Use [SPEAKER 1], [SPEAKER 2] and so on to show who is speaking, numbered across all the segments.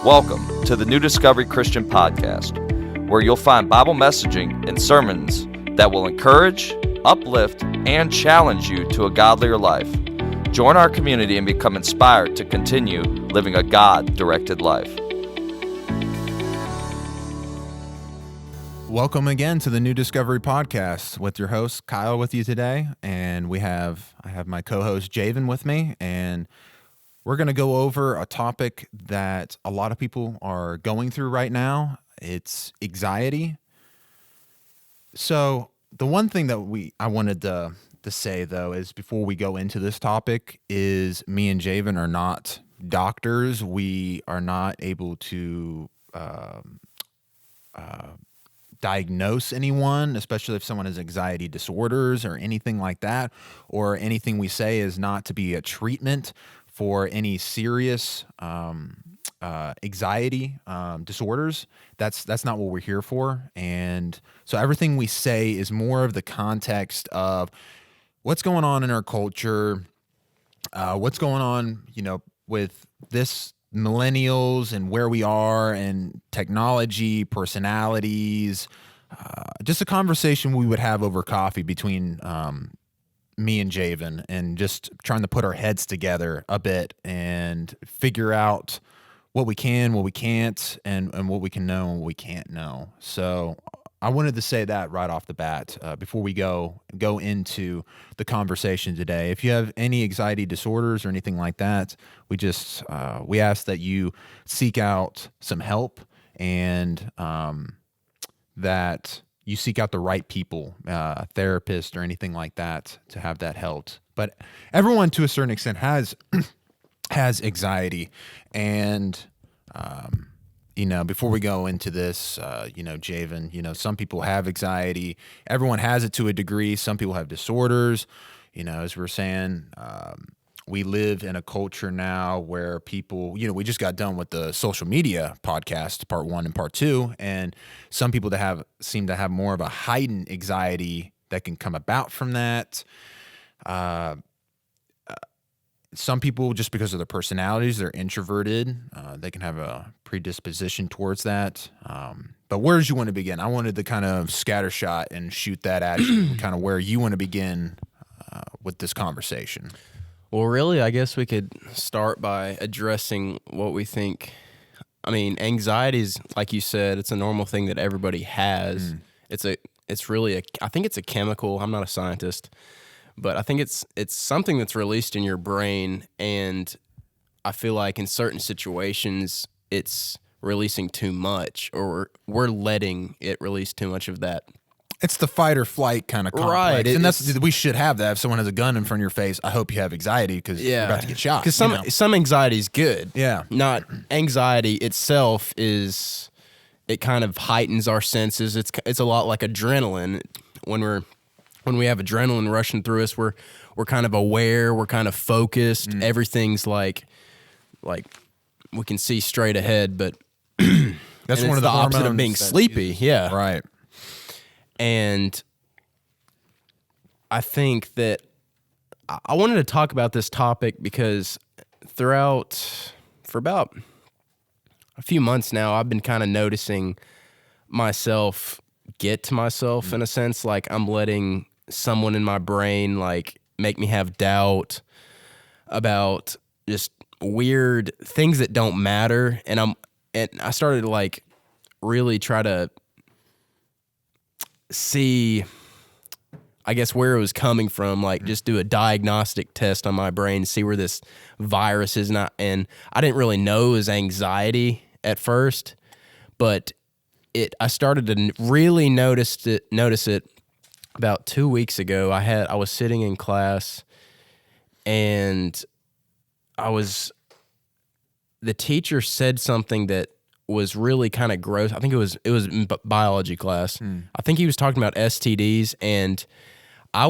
[SPEAKER 1] Welcome to the New Discovery Christian Podcast, where you'll find Bible messaging and sermons that will encourage, uplift, and challenge you to a godlier life. Join our community and become inspired to continue living a God-directed life.
[SPEAKER 2] Welcome again to the New Discovery Podcast with your host, Kyle, with you today. And I have my co-host, Javan, with me, and we're going to go over a topic that a lot of people are going through right now. It's anxiety. So the one thing that I wanted to say, though, is before we go into this topic is me and Javan are not doctors. We are not able to diagnose anyone, especially if someone has anxiety disorders or anything like that, or anything we say is not to be a treatment for any serious anxiety disorders. That's not what we're here for. And so everything we say is more of the context of what's going on in our culture, what's going on, with this millennials and where we are and technology, personalities, just a conversation we would have over coffee between me and Javan, and just trying to put our heads together a bit and figure out what we can, what we can't, and what we can know and what we can't know. So I wanted to say that right off the bat before we go into the conversation today. If you have any anxiety disorders or anything like that, we ask that you seek out some help, and that you seek out the right people, a therapist or anything like that, to have that helped. But everyone, to a certain extent, has anxiety, and before we go into this, Javan, some people have anxiety. Everyone has it to a degree. Some people have disorders. As we're saying, we live in a culture now where people, we just got done with the social media podcast, part 1 and part 2, and some people that seem to have more of a heightened anxiety that can come about from that. Some people, just because of their personalities, they're introverted. They can have a predisposition towards that. But where did you want to begin? I wanted to kind of scattershot and shoot that at you, kind of where you want to begin with this conversation.
[SPEAKER 3] Well, really, I guess we could start by addressing what we think. I mean, anxiety is, like you said, it's a normal thing that everybody has. I think it's a chemical. I'm not a scientist, but I think it's something that's released in your brain, and I feel like in certain situations it's releasing too much, or we're letting it release too much of that.
[SPEAKER 2] It's the fight or flight kind of complex.
[SPEAKER 3] Right.
[SPEAKER 2] And we should have that. If someone has a gun in front of your face, I hope you have anxiety because you're about to get shot.
[SPEAKER 3] Because some anxiety is good.
[SPEAKER 2] Yeah.
[SPEAKER 3] Not anxiety itself it kind of heightens our senses. It's a lot like adrenaline. When we have adrenaline rushing through us, we're kind of aware, we're kind of focused. Everything's like we can see straight ahead, but
[SPEAKER 2] that's one of the
[SPEAKER 3] opposite of being sleepy. Yeah.
[SPEAKER 2] Right.
[SPEAKER 3] And I think that I wanted to talk about this topic because for about a few months now, I've been kind of noticing myself get to myself in a sense, like I'm letting someone in my brain like make me have doubt about just weird things that don't matter, and I started to like really try to see, I guess, where it was coming from, like just do a diagnostic test on my brain, see where this virus is. And I didn't really know it was anxiety at first, but I started to really notice it about 2 weeks ago. I was sitting in class, and the teacher said something that was really kind of gross. I think it was in biology class. I think he was talking about STDs, and I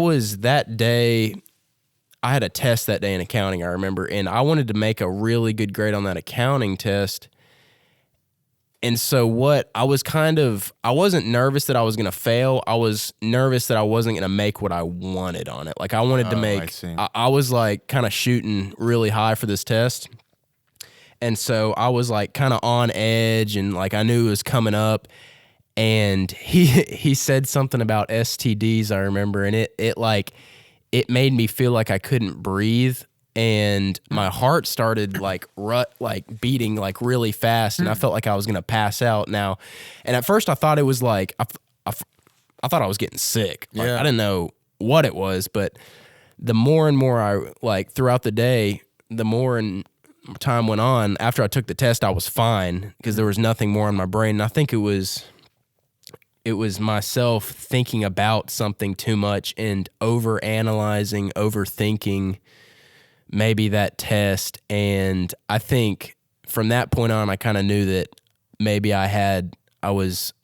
[SPEAKER 3] had a test that day in accounting, I remember, and I wanted to make a really good grade on that accounting test. And so I wasn't nervous that I was going to fail. I was nervous that I wasn't going to make what I wanted on it. Like I wanted to make, I was like kind of shooting really high for this test. And so I was like kind of on edge, and like I knew it was coming up. And he said something about STDs, I remember, and it made me feel like I couldn't breathe, and my heart started like beating like really fast, and I felt like I was gonna pass out now. And at first I thought it was like I thought I was getting sick. Like, I didn't know what it was, but the more and more I like throughout the day, the more and time went on. After I took the test, I was fine because there was nothing more in my brain. And I think it was myself thinking about something too much and over-analyzing, overthinking maybe that test. And I think from that point on, I kind of knew that maybe I was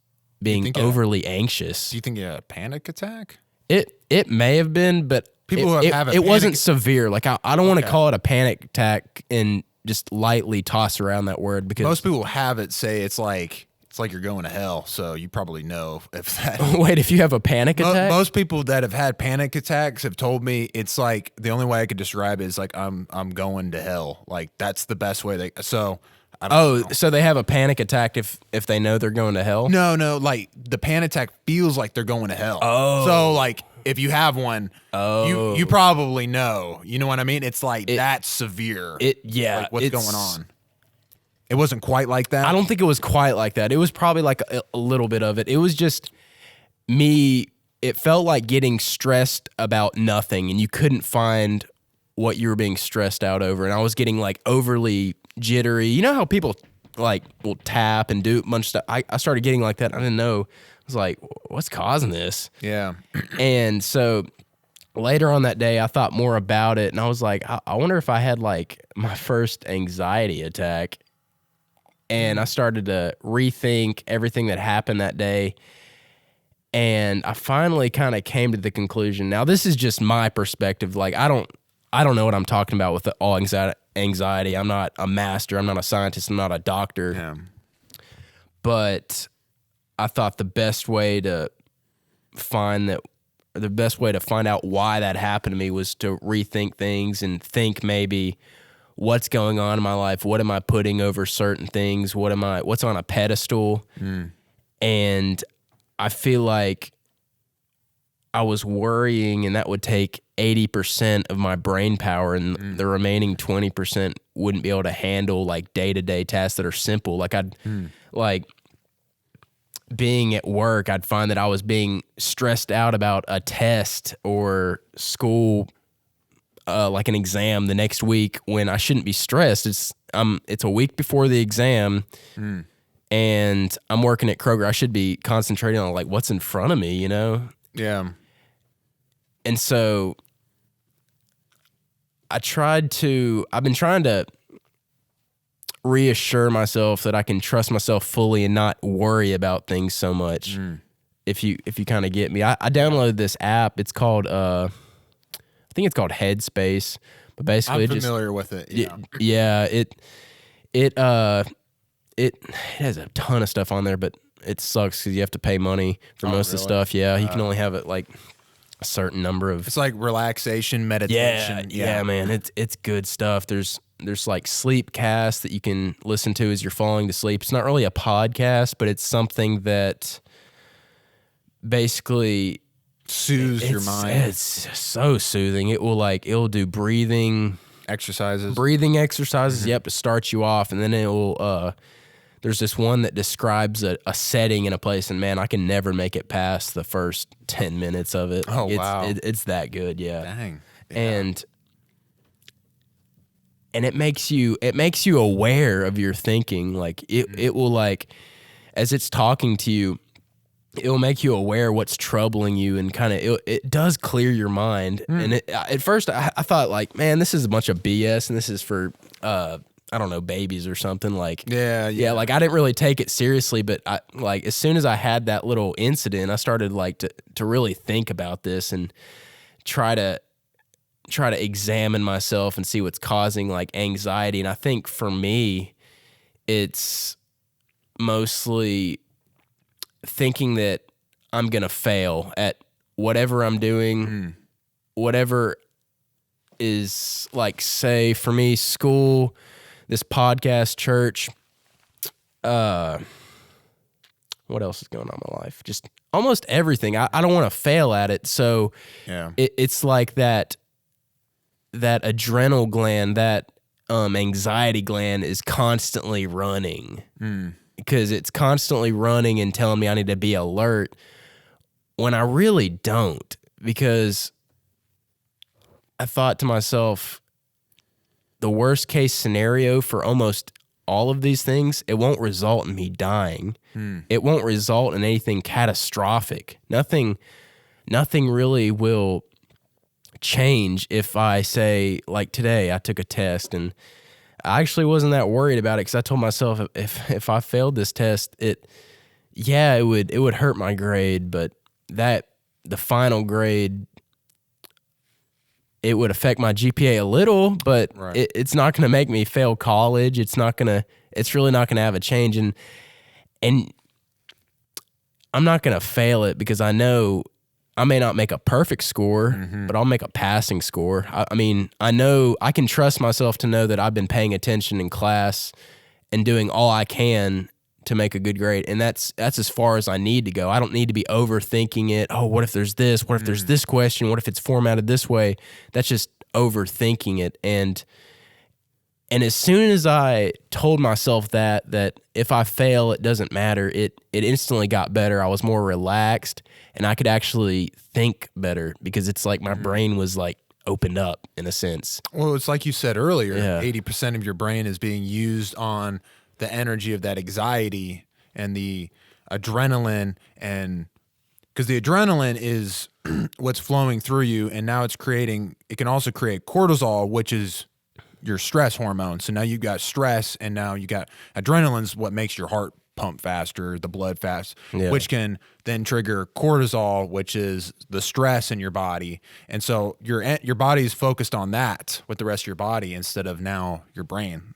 [SPEAKER 3] being overly anxious.
[SPEAKER 2] Do you think you had a panic attack?
[SPEAKER 3] It may have been, but it wasn't severe. Like I don't want to call it a panic attack and just lightly toss around that word, because
[SPEAKER 2] most people have it say it's like you're going to hell. So you probably know if that.
[SPEAKER 3] Wait, if you have a panic attack?
[SPEAKER 2] Most people that have had panic attacks have told me it's like the only way I could describe it is like I'm going to hell. Like that's the best way so.
[SPEAKER 3] So they have a panic attack if they know they're going to hell?
[SPEAKER 2] No, like the panic attack feels like they're going to hell.
[SPEAKER 3] Oh.
[SPEAKER 2] So like if you have one, you probably know. You know what I mean? It's like that's severe. Like what's going on? It wasn't quite like that?
[SPEAKER 3] I don't think it was quite like that. It was probably like a little bit of it. It was just me. It felt like getting stressed about nothing, and you couldn't find what you were being stressed out over. And I was getting like overly jittery. You know how people like will tap and do a bunch of stuff? I started getting like that. I didn't know. I was like, what's causing this?
[SPEAKER 2] Yeah.
[SPEAKER 3] And so later on that day, I thought more about it, and I was like, I wonder if I had like my first anxiety attack. And I started to rethink everything that happened that day. And I finally kind of came to the conclusion. Now, this is just my perspective. Like, I don't know what I'm talking about with all anxiety. I'm not a master. I'm not a scientist. I'm not a doctor.
[SPEAKER 2] Yeah.
[SPEAKER 3] But I thought the best way to find out why that happened to me was to rethink things and think maybe what's going on in my life. What am I putting over certain things? What's on a pedestal? And I feel like I was worrying, and that would take 80% of my brain power, and the remaining 20% wouldn't be able to handle like day-to-day tasks that are simple. Like like being at work, I'd find that I was being stressed out about a test or school, like an exam the next week, when I shouldn't be stressed. It's a week before the exam, and I'm working at Kroger. I should be concentrating on like what's in front of me, you know?
[SPEAKER 2] Yeah.
[SPEAKER 3] And so I've been trying to reassure myself that I can trust myself fully and not worry about things so much. If you kind of get me. I downloaded this app. It's called I think it's called Headspace, but basically
[SPEAKER 2] I'm familiar with it.
[SPEAKER 3] It has a ton of stuff on there, but it sucks because you have to pay money for most of the stuff. Yeah, you can only have it like a certain number of.
[SPEAKER 2] It's like relaxation, meditation.
[SPEAKER 3] Yeah, man, it's good stuff. There's like sleep casts that you can listen to as you're falling to sleep. It's not really a podcast, but it's something that basically
[SPEAKER 2] soothes your mind.
[SPEAKER 3] It's so soothing. It'll do breathing exercises. Yep, to start you off, and then it'll. There's this one that describes a setting in a place, and man, I can never make it past the first 10 minutes of it.
[SPEAKER 2] Oh, wow.
[SPEAKER 3] It's that good, yeah.
[SPEAKER 2] Dang. Yeah.
[SPEAKER 3] And it makes you aware of your thinking. Like it will, like, as it's talking to you, it will make you aware what's troubling you, and kind of it does clear your mind. And at first I thought like, man, this is a bunch of BS, and this is for I don't know, babies or something. Like yeah, like I didn't really take it seriously, but I, like, as soon as I had that little incident, I started like to really think about this and try to examine myself and see what's causing like anxiety. And I think for me, it's mostly thinking that I'm going to fail at whatever I'm doing, whatever is, like, say for me, school, this podcast, church. What else is going on in my life? Just almost everything. I don't want to fail at it. So
[SPEAKER 2] Yeah.
[SPEAKER 3] it's like that adrenal gland, that anxiety gland is constantly running because it's constantly running and telling me I need to be alert when I really don't, because I thought to myself, the worst case scenario for almost all of these things, it won't result in me dying. It won't result in anything catastrophic. Nothing really will change if I say, like today, I took a test and I actually wasn't that worried about it because I told myself if I failed this test, it would hurt my grade, but the final grade, it would affect my GPA a little, but
[SPEAKER 2] Right.
[SPEAKER 3] it's not going to make me fail college. It's really not going to have a change. And I'm not going to fail it because I know I may not make a perfect score, but I'll make a passing score. I mean, I know I can trust myself to know that I've been paying attention in class and doing all I can to make a good grade. And that's as far as I need to go. I don't need to be overthinking it. Oh, what if there's this? What if there's this question? What if it's formatted this way? That's just overthinking it. And as soon as I told myself that if I fail, it doesn't matter, it instantly got better. I was more relaxed and I could actually think better because it's like my brain was like opened up in a sense.
[SPEAKER 2] Well, it's like you said earlier,
[SPEAKER 3] Yeah.
[SPEAKER 2] 80% of your brain is being used on the energy of that anxiety and the adrenaline, and because the adrenaline is what's flowing through you, and now it can also create cortisol, which is your stress hormone. So now you've got stress, and now you got adrenaline's what makes your heart pump faster, the blood fast, which can then trigger cortisol, which is the stress in your body. And so your body is focused on that with the rest of your body instead of now your brain.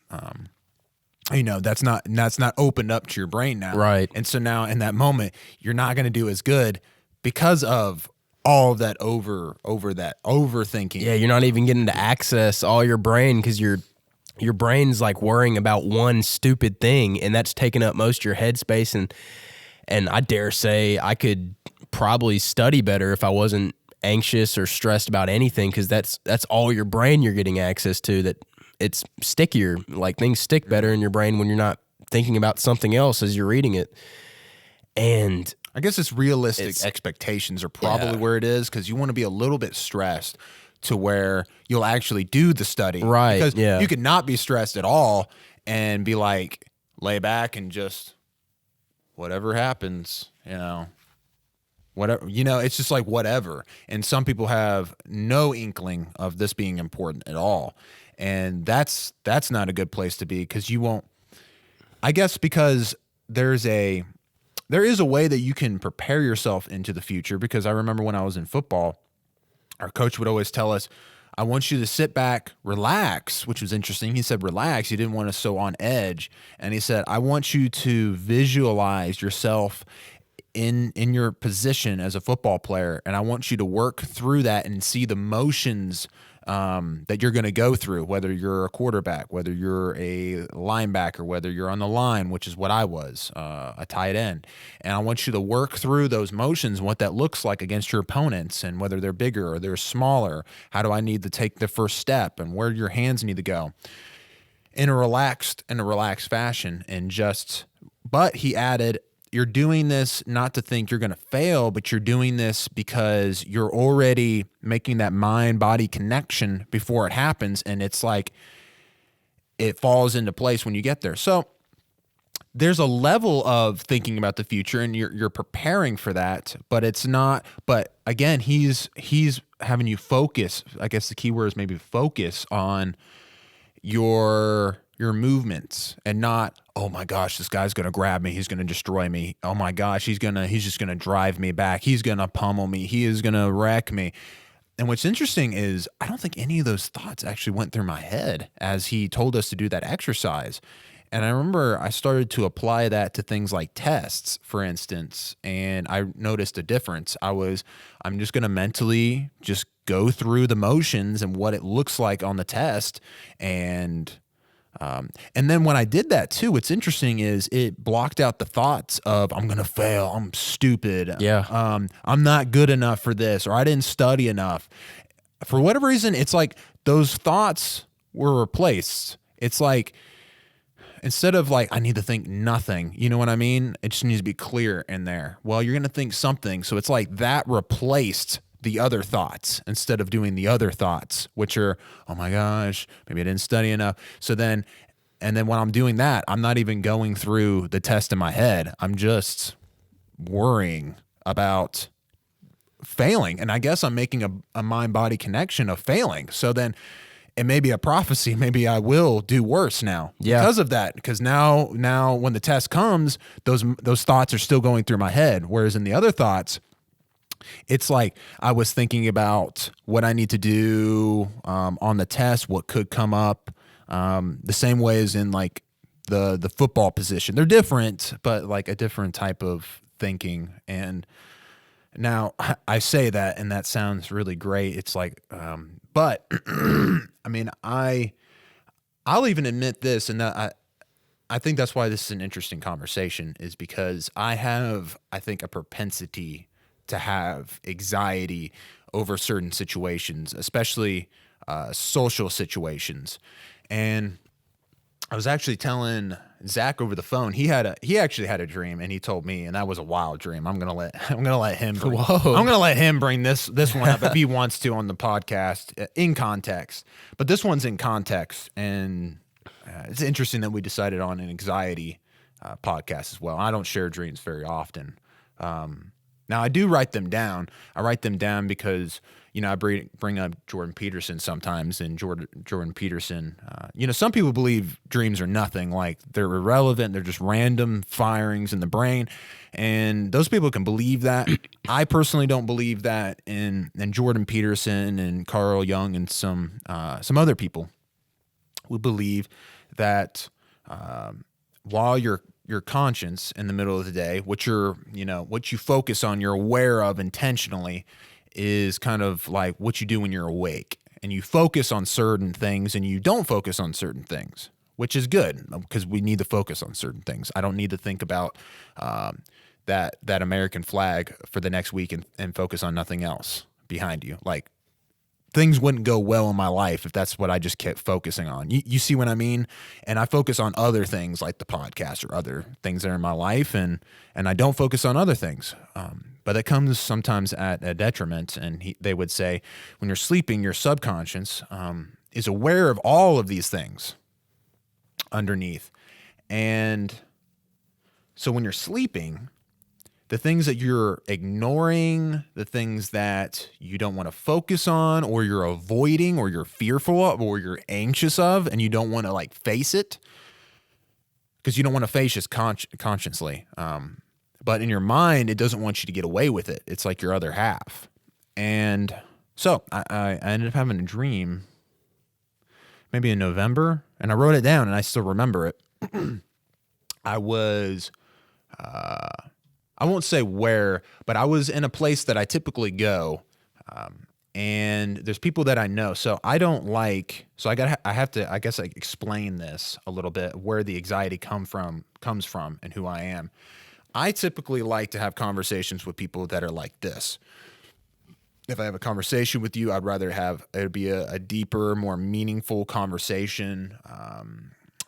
[SPEAKER 2] That's not opened up to your brain now.
[SPEAKER 3] Right.
[SPEAKER 2] And so now in that moment, you're not going to do as good because of all of that overthinking.
[SPEAKER 3] Yeah, you're not even getting to access all your brain because your brain's like worrying about one stupid thing, and that's taking up most of your headspace. And I dare say I could probably study better if I wasn't anxious or stressed about anything, because that's all your brain you're getting access to. That it's stickier, like things stick better in your brain when you're not thinking about something else as you're reading it. And
[SPEAKER 2] I guess it's realistic expectations are probably where it is, because you want to be a little bit stressed to where you'll actually do the study.
[SPEAKER 3] Right,
[SPEAKER 2] Because
[SPEAKER 3] yeah.
[SPEAKER 2] you could not be stressed at all and be like, lay back and just whatever happens, whatever, it's just like whatever. And some people have no inkling of this being important at all. And that's not a good place to be, because you won't, I guess, because there is a way that you can prepare yourself into the future. Because I remember when I was in football, our coach would always tell us, I want you to sit back, relax, which was interesting. He said, relax. He didn't want us so on edge. And he said, I want you to visualize yourself in your position as a football player. And I want you to work through that and see the motions that you're going to go through, whether you're a quarterback, whether you're a linebacker, whether you're on the line, which is what I was, a tight end. And I want you to work through those motions and what that looks like against your opponents, and whether they're bigger or they're smaller. How do I need to take the first step, and where your hands need to go in a relaxed fashion. But he added, you're doing this not to think you're going to fail, but you're doing this because you're already making that mind-body connection before it happens, and it's like it falls into place when you get there. So there's a level of thinking about the future, and you're preparing for that, but it's not. But again, he's having you focus. I guess the key word is maybe focus on your movements, and not, oh my gosh, this guy's going to grab me, he's going to destroy me. Oh my gosh, he's just going to drive me back. He's going to pummel me. He is going to wreck me. And what's interesting is I don't think any of those thoughts actually went through my head as he told us to do that exercise. And I remember I started to apply that to things like tests, for instance, and I noticed a difference. I'm just going to mentally just go through the motions and what it looks like on the test, and And then when I did that too, what's interesting is it blocked out the thoughts of I'm going to fail. I'm stupid.
[SPEAKER 3] Yeah.
[SPEAKER 2] I'm not good enough for this, or I didn't study enough. For whatever reason, it's like those thoughts were replaced. It's like, instead of like, I need to think nothing, you know what I mean? It just needs to be clear in there. Well, you're going to think something. So it's like that replaced the other thoughts instead of doing the other thoughts, which are, oh my gosh, maybe I didn't study enough. And then when I'm doing that, I'm not even going through the test in my head. I'm just worrying about failing. And I guess I'm making a mind-body connection of failing. So then it may be a prophecy. Maybe I will do worse now because of that. Because now when the test comes, those thoughts are still going through my head. Whereas in the other thoughts, it's like I was thinking about what I need to do on the test, what could come up, the same way as in like the football position. They're different, but like a different type of thinking. And now I say that, and that sounds really great. It's like, but I mean, I'll even admit this, and that I think that's why this is an interesting conversation, is because I think, a propensity to have anxiety over certain situations, especially social situations. And I was actually telling Zach over the phone, he actually had a dream, and he told me, and that was a wild dream. I'm gonna let him bring this one up if he wants to on the podcast in context. But this one's in context, and it's interesting that we decided on an anxiety podcast as well. I don't share dreams very often. Now I do write them down. I write them down because, I bring up Jordan Peterson sometimes, and Jordan Peterson, some people believe dreams are nothing, like they're irrelevant. They're just random firings in the brain. And those people can believe that. I personally don't believe that. And Jordan Peterson and Carl Jung and some other people would believe that while your conscience in the middle of the day, what you focus on, you're aware of intentionally, is kind of like what you do when you're awake. And you focus on certain things and you don't focus on certain things, which is good because we need to focus on certain things. I don't need to think about that American flag for the next week and focus on nothing else behind you. Like, things wouldn't go well in my life if that's what I just kept focusing on. You see what I mean? And I focus on other things like the podcast or other things that are in my life, and I don't focus on other things. But it comes sometimes at a detriment. And they would say, when you're sleeping, your subconscious is aware of all of these things underneath. And so when you're sleeping, the things that you're ignoring, the things that you don't want to focus on, or you're avoiding, or you're fearful of, or you're anxious of, and you don't want to like face it, because you don't want to face it consciously. But in your mind, it doesn't want you to get away with it. It's like your other half. And so I ended up having a dream maybe in November, and I wrote it down, and I still remember it. I was... I won't say where, but I was in a place that I typically go, and there's people that I know. So I have to, I guess, like, explain this a little bit, where the anxiety comes from, and who I am. I typically like to have conversations with people that are like this. If I have a conversation with you, I'd rather it be a deeper, more meaningful conversation.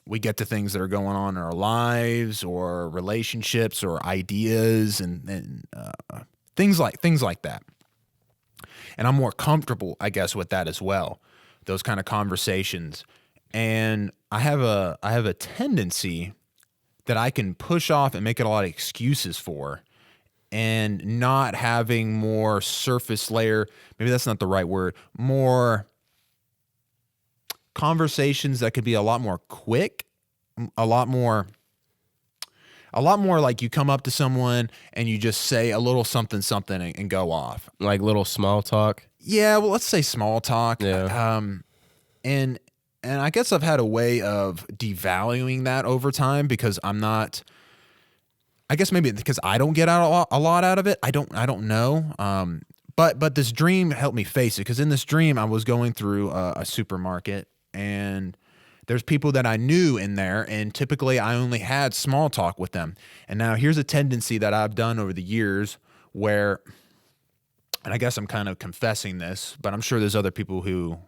[SPEAKER 2] We get to things that are going on in our lives, or relationships, or ideas, and things like that. And I'm more comfortable, I guess, with that as well. Those kind of conversations. And I have a tendency that I can push off and make it a lot of excuses for, and not having more surface layer. Maybe that's not the right word. More conversations that could be a lot more quick, a lot more like you come up to someone and you just say a little something and go off.
[SPEAKER 3] Like little small talk.
[SPEAKER 2] Yeah, well, let's say small talk.
[SPEAKER 3] Yeah.
[SPEAKER 2] And I guess I've had a way of devaluing that over time, because I'm not. I guess maybe because I don't get out a lot out of it. I don't know. But this dream helped me face it, because in this dream I was going through a supermarket, and there's people that I knew in there, and typically I only had small talk with them. And now here's a tendency that I've done over the years where, and I guess I'm kind of confessing this, but I'm sure there's other people who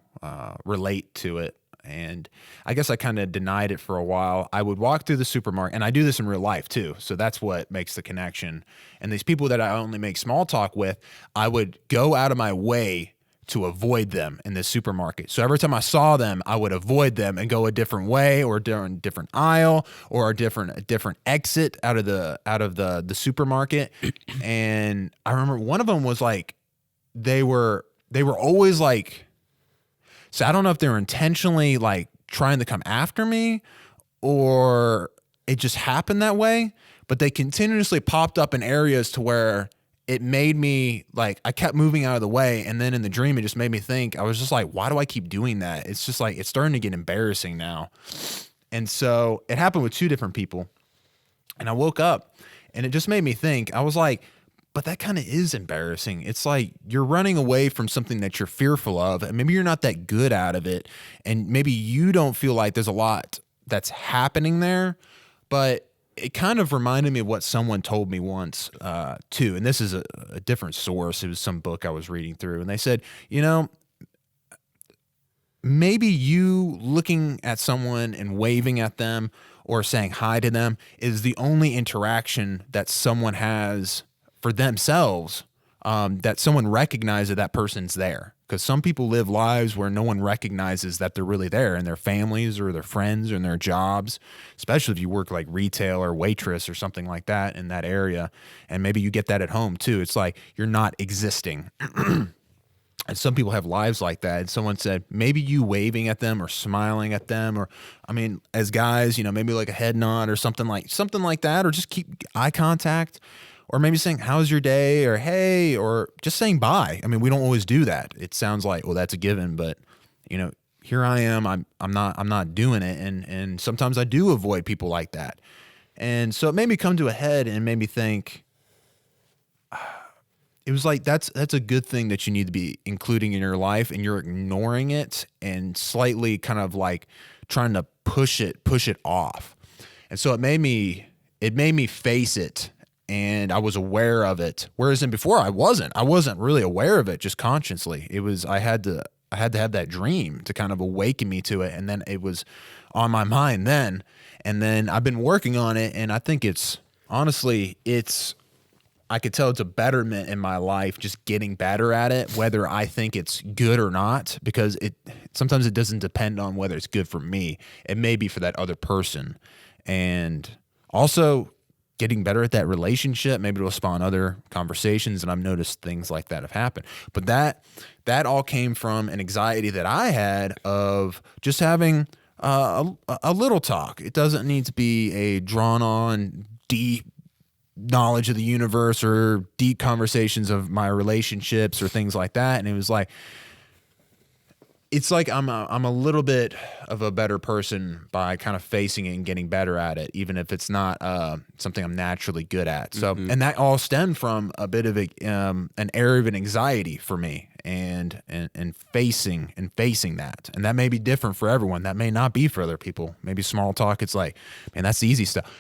[SPEAKER 2] relate to it. And I guess I kind of denied it for a while. I would walk through the supermarket, and I do this in real life too. So that's what makes the connection. And these people that I only make small talk with, I would go out of my way to avoid them in the supermarket. So every time I saw them, I would avoid them and go a different way, or a different aisle, or a different exit out of the supermarket. And I remember one of them was like, they were always like, so I don't know if they were intentionally like trying to come after me or it just happened that way, but they continuously popped up in areas to where it made me like, I kept moving out of the way. And then in the dream, it just made me think, I was just like, why do I keep doing that? It's just like, it's starting to get embarrassing now. And so it happened with two different people. And I woke up and it just made me think, I was like, but that kind of is embarrassing. It's like you're running away from something that you're fearful of, and maybe you're not that good out of it, and maybe you don't feel like there's a lot that's happening there, but it kind of reminded me of what someone told me once, too, and this is a different source. It was some book I was reading through, and they said, maybe you looking at someone and waving at them or saying hi to them is the only interaction that someone has for themselves, that someone recognizes that person's there. Because some people live lives where no one recognizes that they're really there in their families or their friends or in their jobs, especially if you work like retail or waitress or something like that in that area. And maybe you get that at home too. It's like you're not existing. And some people have lives like that. And someone said, maybe you waving at them or smiling at them, or, I mean, as guys, maybe like a head nod or something like that, or just keep eye contact. Or maybe saying, how's your day? Or, hey, or just saying bye. I mean, we don't always do that. It sounds like, well, that's a given, but here I am. I'm not doing it. And sometimes I do avoid people like that. And so it made me come to a head and made me think, it was like, that's a good thing that you need to be including in your life, and you're ignoring it and slightly kind of like trying to push it off. And so it made me face it. And I was aware of it. Whereas before I wasn't really aware of it, just consciously. It was, I had to have that dream to kind of awaken me to it. And then it was on my mind then. And then I've been working on it. And I think honestly, I could tell it's a betterment in my life, just getting better at it, whether I think it's good or not, because sometimes it doesn't depend on whether it's good for me. It may be for that other person. And also, getting better at that relationship, maybe it'll spawn other conversations, and I've noticed things like that have happened. But that all came from an anxiety that I had of just having a little talk. It doesn't need to be a drawn-on, deep knowledge of the universe or deep conversations of my relationships or things like that. And it was like, it's like I'm a little bit of a better person by kind of facing it and getting better at it, even if it's not something I'm naturally good at. So, and that all stemmed from a bit of an area of an anxiety for me, and facing that. And that may be different for everyone. That may not be for other people. Maybe small talk, it's like, man, that's the easy stuff.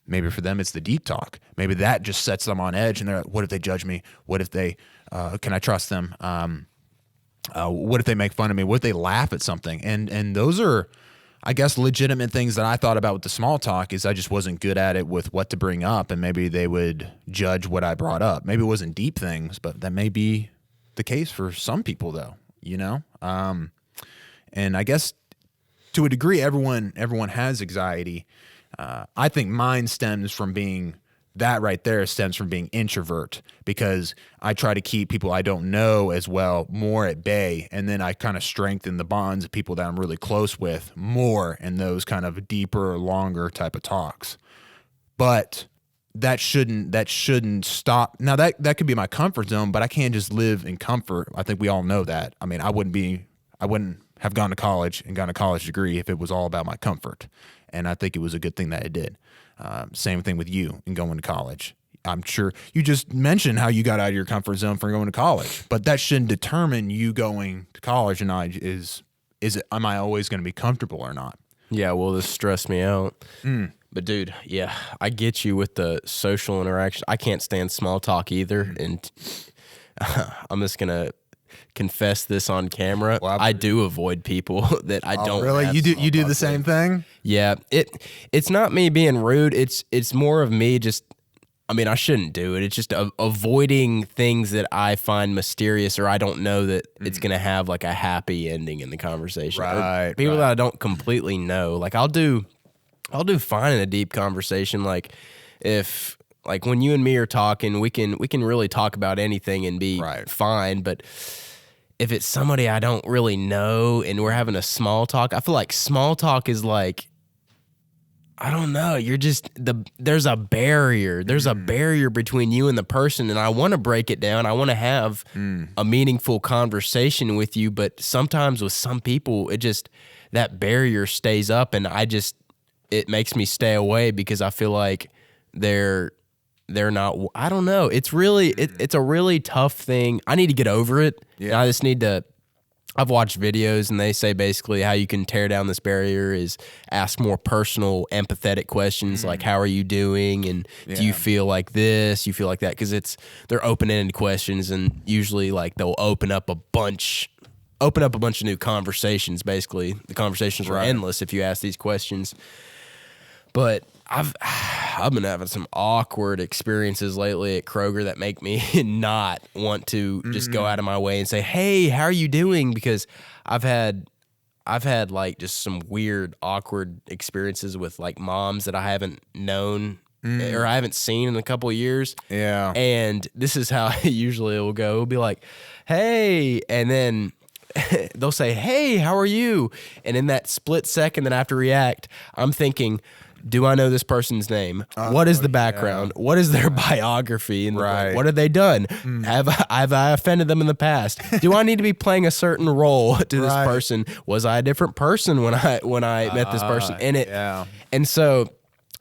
[SPEAKER 2] Maybe for them, it's the deep talk. Maybe that just sets them on edge, and they're like, what if they judge me? What if they, can I trust them? What if they make fun of me? What if they laugh at something? And those are, I guess, legitimate things that I thought about with the small talk. Is I just wasn't good at it with what to bring up, and maybe they would judge what I brought up. Maybe it wasn't deep things, but that may be the case for some people, though. And I guess to a degree, everyone has anxiety. I think mine stems from being. That right there stems from being introvert, because I try to keep people I don't know as well more at bay, and then I kind of strengthen the bonds of people that I'm really close with more in those kind of deeper, longer type of talks. But that shouldn't stop. Now that could be my comfort zone, but I can't just live in comfort. I think we all know that. I mean, I wouldn't have gone to college and gotten a college degree if it was all about my comfort. And I think it was a good thing that it did. Same thing with you and going to college. I'm sure you just mentioned how you got out of your comfort zone for going to college, but that shouldn't determine you going to college or not. Am I always going to be comfortable or not?
[SPEAKER 3] Yeah, well, this stressed me out. But dude, yeah, I get you with the social interaction. I can't stand small talk either, and I'm just gonna confess this on camera.
[SPEAKER 2] Well,
[SPEAKER 3] I do avoid people that I don't.
[SPEAKER 2] Really?
[SPEAKER 3] have
[SPEAKER 2] You
[SPEAKER 3] small
[SPEAKER 2] do
[SPEAKER 3] talk
[SPEAKER 2] the same
[SPEAKER 3] with.
[SPEAKER 2] thing?
[SPEAKER 3] Yeah, it's not me being rude. It's more of me just. I mean, I shouldn't do it. It's just avoiding things that I find mysterious or I don't know that it's gonna have like a happy ending in the conversation. Or people that I don't completely know. Like I'll do fine in a deep conversation. Like if like when you and me are talking, we can really talk about anything and be fine. But if it's somebody I don't really know and we're having a small talk, I feel like small talk is like, I don't know. You're just there's a barrier. There's a barrier between you and the person, and I want to break it down. I want to have a meaningful conversation with you, but sometimes with some people, it just that barrier stays up, and it makes me stay away because I feel like they're not. I don't know. It's really it's a really tough thing. I need to get over it. Yeah. I just need to. I've watched videos and they say basically how you can tear down this barrier is ask more personal, empathetic questions like how are you doing and do you feel like this, you feel like that, because they're open-ended questions and usually like they'll open up a bunch of new conversations. Basically, the conversations are endless if you ask these questions. But I've been having some awkward experiences lately at Kroger that make me not want to just go out of my way and say, "Hey, how are you doing?" Because I've had like just some weird awkward experiences with like moms that I haven't known or I haven't seen in a couple of years.
[SPEAKER 2] Yeah.
[SPEAKER 3] And this is how usually it will go. It'll be like, "Hey," and then they'll say, "Hey, how are you?" And in that split second that I have to react, I'm thinking, do I know this person's name? What is the background? What is their biography? And what have they done? Have I offended them in the past? Do I need to be playing a certain role to this person? Was I a different person when I met this person? And so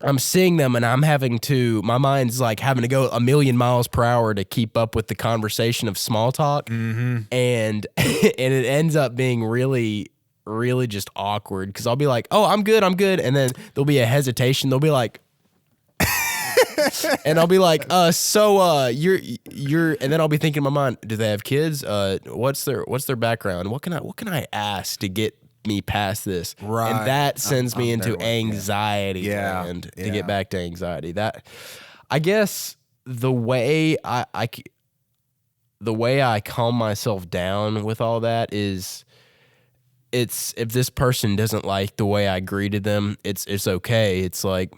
[SPEAKER 3] I'm seeing them and I'm my mind's like having to go a million miles per hour to keep up with the conversation of small talk. And it ends up being really just awkward because I'll be like, "Oh, I'm good," and then there'll be a hesitation. They'll be like, and I'll be like, you're," and then I'll be thinking in my mind, "Do they have kids? What's their background? What can I ask to get me past this?" Right, and that sends me into anxiety. And to get back to anxiety, that I guess the way I calm myself down with all that is. It's if this person doesn't like the way I greeted them, it's okay. It's like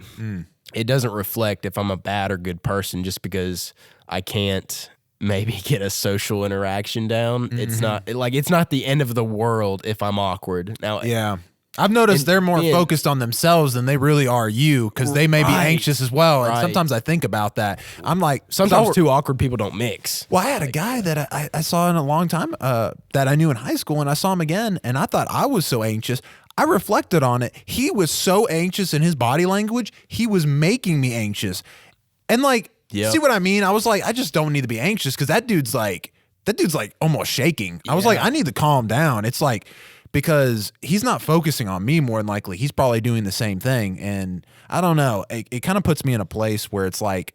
[SPEAKER 3] it doesn't reflect if I'm a bad or good person just because I can't maybe get a social interaction down. It's not the end of the world if I'm awkward. Now,
[SPEAKER 2] I've noticed they're more focused on themselves than they really are you because they may be anxious as well. And sometimes I think about that. I'm like,
[SPEAKER 3] sometimes two awkward people don't mix.
[SPEAKER 2] Well, I had a guy that I saw in a long time that I knew in high school, and I saw him again, and I thought I was so anxious. I reflected on it. He was so anxious in his body language. He was making me anxious. And like, see what I mean? I was like, I just don't need to be anxious because that dude's like almost shaking. I was like, I need to calm down. It's like, because he's not focusing on me more than likely. He's probably doing the same thing. And I don't know. It kind of puts me in a place where it's like,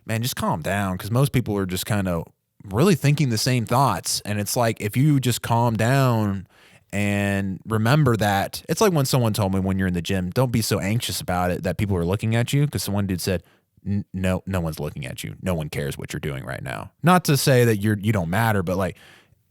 [SPEAKER 2] man, just calm down. Because most people are just kind of really thinking the same thoughts. And it's like, if you just calm down and remember that, it's like when someone told me when you're in the gym, don't be so anxious about it that people are looking at you. Because one dude said, no one's looking at you. No one cares what you're doing right now. Not to say that you don't matter, but like,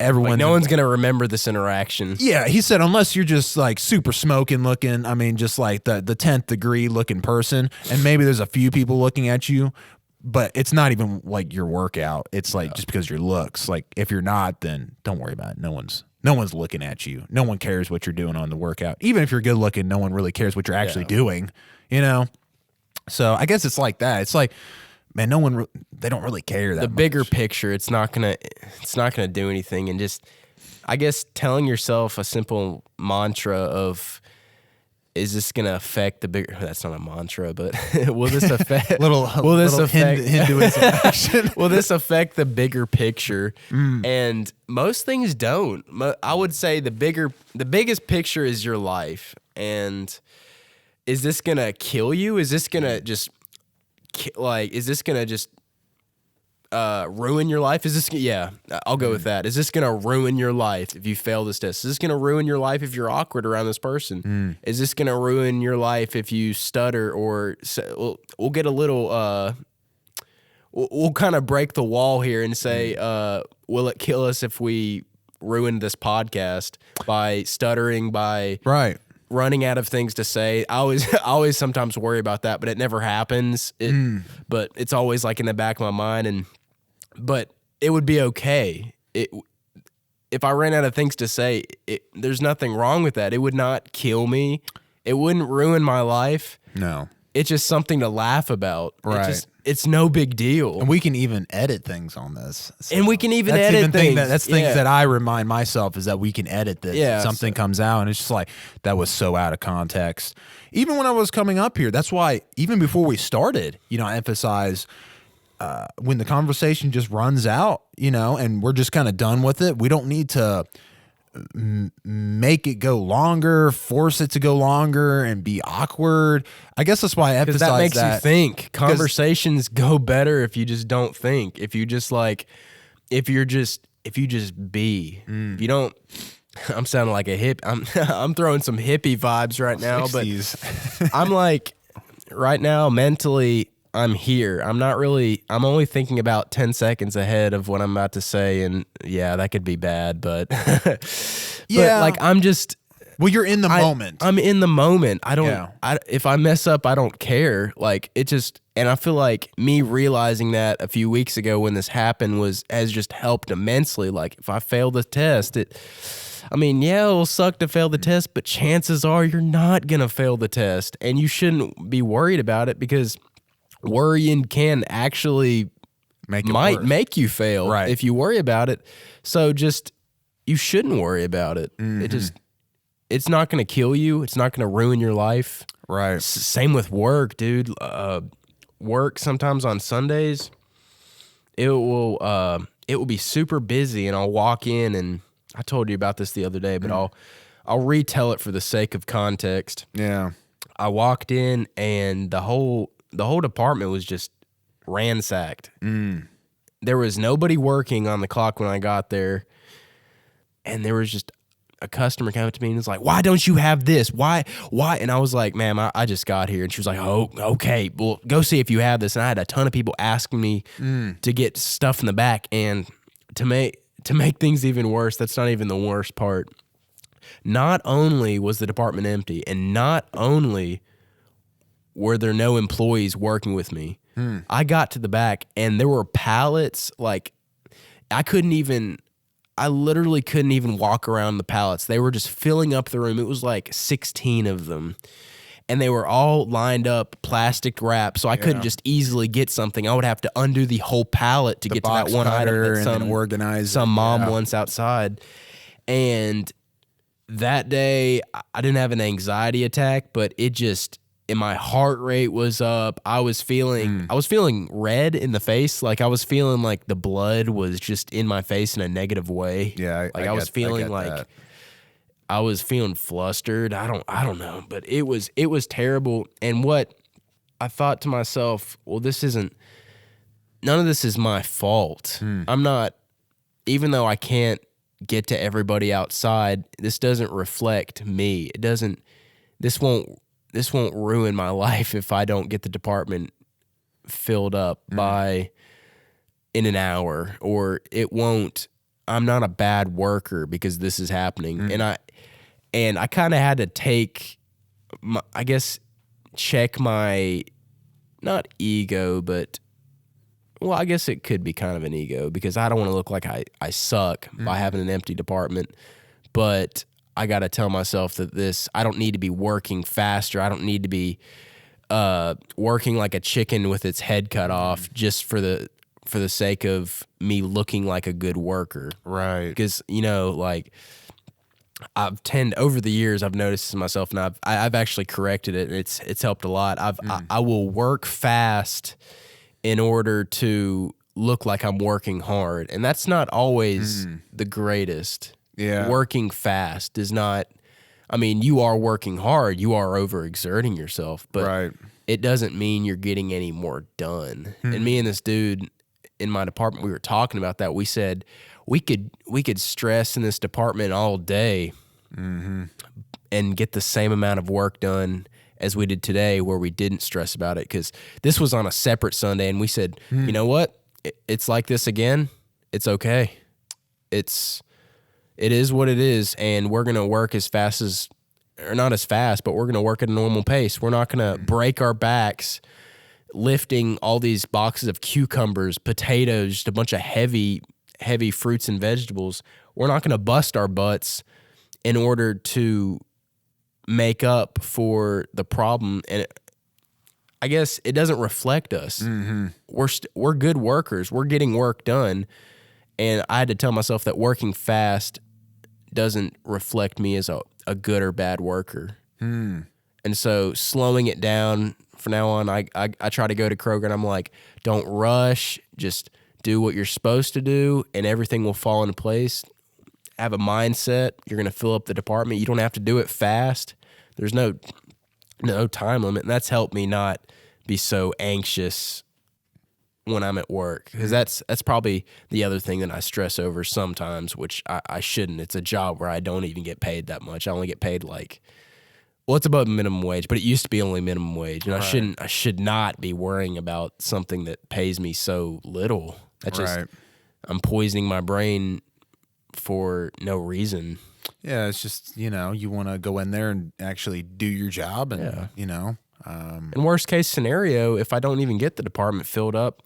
[SPEAKER 2] everyone,
[SPEAKER 3] like no one's gonna remember this interaction.
[SPEAKER 2] Yeah, he said unless you're just like super smoking looking. I mean, just like the 10th degree looking person, and maybe there's a few people looking at you, but it's not even like your workout. It's like just because your looks. Like if you're not, then don't worry about it. No one's looking at you. No one cares what you're doing on the workout. Even if you're good looking, no one really cares what you're actually doing. You know. So I guess it's like that. It's like, man, they don't really care that much.
[SPEAKER 3] The bigger picture, it's not gonna do anything. And just, I guess, telling yourself a simple mantra of, is this gonna affect the bigger? That's not a mantra, but will this affect?
[SPEAKER 2] Hinduism action.
[SPEAKER 3] Will this affect the bigger picture? And most things don't. I would say the biggest picture is your life, and is this gonna kill you? Is this gonna just ruin your life? Is this, yeah, I'll go with that. Is this going to ruin your life if you fail this test? Is this going to ruin your life if you're awkward around this person? Is this going to ruin your life if you stutter or we'll get a little, we'll kind of break the wall here and say, will it kill us if we ruin this podcast by stuttering, by running out of things to say? I always sometimes worry about that, but it never happens. But it's always like in the back of my mind, but it would be okay. If I ran out of things to say, there's nothing wrong with that. It would not kill me. It wouldn't ruin my life.
[SPEAKER 2] No.
[SPEAKER 3] It's just something to laugh about.
[SPEAKER 2] Right.
[SPEAKER 3] It's no big deal.
[SPEAKER 2] And we can even edit things on this. So
[SPEAKER 3] and we can even edit things.
[SPEAKER 2] That's things that I remind myself is that we can edit this.
[SPEAKER 3] Yeah,
[SPEAKER 2] Something comes out and it's just like, that was so out of context. Even when I was coming up here, that's why even before we started, I emphasize when the conversation just runs out, and we're just kind of done with it, we don't need to make it go longer, force it to go longer and be awkward. I guess that's why I emphasize
[SPEAKER 3] that makes you think. Conversations go better if you just don't think. If you just if you just be. If you don't, I'm sounding like a hip. I'm throwing some hippie vibes right now, 60s. But I'm like right now mentally I'm here. I'm only thinking about 10 seconds ahead of what I'm about to say. And yeah, that could be bad, but
[SPEAKER 2] yeah,
[SPEAKER 3] like I'm just,
[SPEAKER 2] well, you're in the moment.
[SPEAKER 3] I'm in the moment. If I mess up, I don't care. Like and I feel like me realizing that a few weeks ago when this happened has just helped immensely. Like if I fail the test, it'll suck to fail the test, but chances are you're not going to fail the test, and you shouldn't be worried about it because worrying can actually make you fail if you worry about it. So you shouldn't worry about it. It's not going to kill you. It's not going to ruin your life.
[SPEAKER 2] Right.
[SPEAKER 3] Same with work, dude. Work sometimes on Sundays, it will be super busy, and I'll walk in, and I told you about this the other day, but I'll retell it for the sake of context.
[SPEAKER 2] Yeah.
[SPEAKER 3] I walked in, and the whole department was just ransacked. There was nobody working on the clock when I got there, and there was just a customer came up to me and was like, "Why don't you have this? Why?" And I was like, "Ma'am, I just got here." And she was like, "Oh, okay. Well, go see if you have this." And I had a ton of people asking me to get stuff in the back, and to make things even worse, that's not even the worst part. Not only was the department empty, and not only were there no employees working with me, I got to the back and there were pallets. Like I literally couldn't even walk around the pallets. They were just filling up the room. It was like 16 of them, and they were all lined up, plastic wrap. So I couldn't just easily get something. I would have to undo the whole pallet to get to that one item that some mom wants outside. And that day I didn't have an anxiety attack, but and my heart rate was up. I was feeling red in the face. Like I was feeling like the blood was just in my face in a negative way.
[SPEAKER 2] Yeah.
[SPEAKER 3] I was feeling like I was feeling flustered. I don't know, but it was terrible. And what I thought to myself, well, none of this is my fault. I'm not, even though I can't get to everybody outside, this doesn't reflect me. This won't ruin my life if I don't get the department filled up in an hour, or it won't. I'm not a bad worker because this is happening. And I kind of had to check my, not ego, but well, I guess it could be kind of an ego because I don't want to look like I suck by having an empty department, but I got to tell myself that I don't need to be working faster. I don't need to be working like a chicken with its head cut off just for the sake of me looking like a good worker.
[SPEAKER 2] Right.
[SPEAKER 3] Because, like over the years, I've noticed to myself, and I've actually corrected it, and it's helped a lot. I will work fast in order to look like I'm working hard, and that's not always the greatest.
[SPEAKER 2] Yeah.
[SPEAKER 3] Working fast is not, I mean, you are working hard, you are overexerting yourself, but
[SPEAKER 2] Right.
[SPEAKER 3] it doesn't mean you're getting any more done. And me and this dude in my department, we were talking about that. We said we could stress in this department all day and get the same amount of work done as we did today, where we didn't stress about it, because this was on a separate Sunday, and we said, you know what? It's like this again. It's okay. It is what it is, and we're going to work as fast as, or not as fast, but we're going to work at a normal pace. We're not going to break our backs lifting all these boxes of cucumbers, potatoes, just a bunch of heavy fruits and vegetables. We're not going to bust our butts in order to make up for the problem. And I guess it doesn't reflect us. We're good workers. We're getting work done. And I had to tell myself that working fast doesn't reflect me as a good or bad worker. And so slowing it down from now on, I try to go to Kroger and I'm like, don't rush, just do what you're supposed to do and everything will fall into place. Have a mindset. You're going to fill up the department. You don't have to do it fast. There's no time limit. And that's helped me not be so anxious when I'm at work, because that's probably the other thing that I stress over sometimes, which I shouldn't. It's a job where I don't even get paid that much. I only get paid it's above minimum wage, but it used to be only minimum wage, and I should not be worrying about something that pays me so little. That's just I'm poisoning my brain for no reason.
[SPEAKER 2] Yeah, it's just, you want to go in there and actually do your job, and
[SPEAKER 3] In worst case scenario, if I don't even get the department filled up,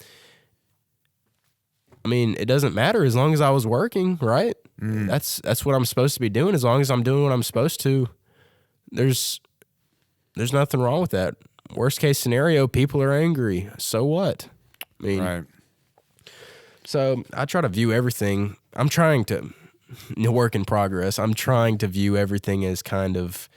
[SPEAKER 3] I mean, it doesn't matter as long as I was working, right? That's what I'm supposed to be doing. As long as I'm doing what I'm supposed to, there's nothing wrong with that. Worst case scenario, people are angry. So what? I mean, so I try to view everything. I'm trying to, work in progress. I'm trying to view everything as kind of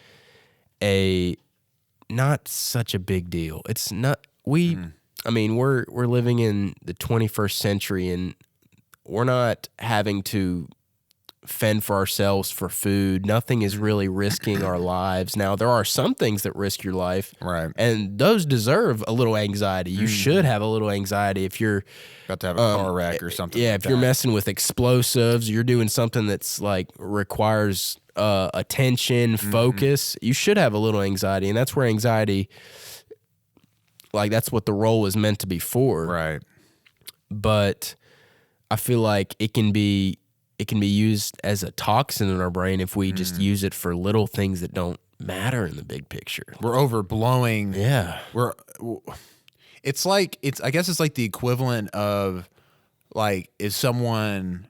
[SPEAKER 3] not such a big deal. It's not, I mean, we're living in the 21st century, and we're not having to fend for ourselves for food. Nothing is really risking our lives. Now, there are some things that risk your life,
[SPEAKER 2] right?
[SPEAKER 3] And those deserve a little anxiety. You should have a little anxiety if you're
[SPEAKER 2] about to have a car wreck or something.
[SPEAKER 3] Yeah,
[SPEAKER 2] like
[SPEAKER 3] if you're messing with explosives, you're doing something that's requires attention, focus. You should have a little anxiety, and that's where anxiety, that's what the role is meant to be for,
[SPEAKER 2] right?
[SPEAKER 3] But I feel like it can be used as a toxin in our brain if we just use it for little things that don't matter in the big picture.
[SPEAKER 2] We're overblowing.
[SPEAKER 3] Yeah.
[SPEAKER 2] I guess it's like the equivalent of if someone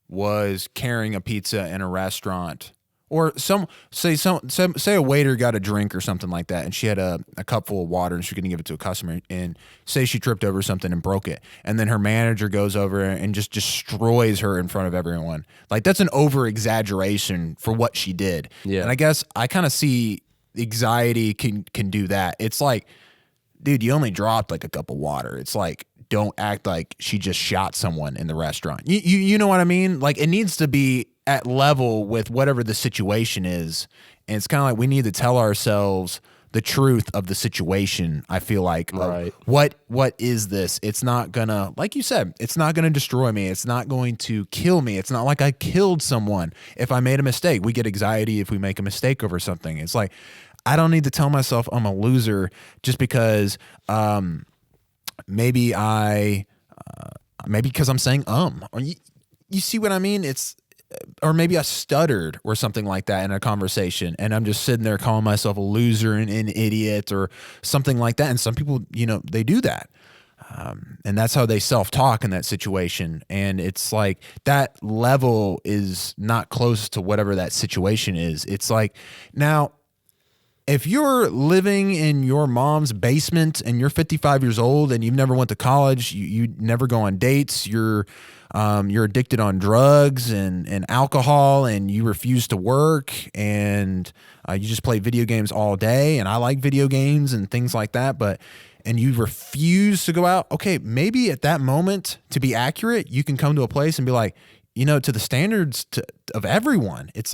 [SPEAKER 2] was carrying a pizza in a restaurant, or say a waiter got a drink or something like that, and she had a cup full of water and she couldn't give it to a customer, and say she tripped over something and broke it, and then her manager goes over and just destroys her in front of everyone. That's an over exaggeration for what she did.
[SPEAKER 3] Yeah.
[SPEAKER 2] And I guess I kind of see anxiety can do that. It's dude, you only dropped a cup of water. It's don't act like she just shot someone in the restaurant. You know what I mean? It needs to be at level with whatever the situation is. And it's kind of we need to tell ourselves the truth of the situation. I feel
[SPEAKER 3] right.
[SPEAKER 2] What is this? It's not gonna, like you said, it's not gonna destroy me. It's not going to kill me. It's not like I killed someone if I made a mistake. We get anxiety if we make a mistake over something. It's I don't need to tell myself I'm a loser just because maybe because I'm saying or you see what I mean? Or maybe I stuttered or something like that in a conversation, and I'm just sitting there calling myself a loser and an idiot or something like that. And some people, they do that. And that's how they self-talk in that situation. And it's that level is not close to whatever that situation is. It's now, if you're living in your mom's basement and you're 55 years old and you've never went to college, you never go on dates, you're addicted on drugs and alcohol, and you refuse to work, and you just play video games all day, and I like video games and things like that, and you refuse to go out, okay, maybe at that moment, to be accurate, you can come to a place and be to the standards of everyone, it's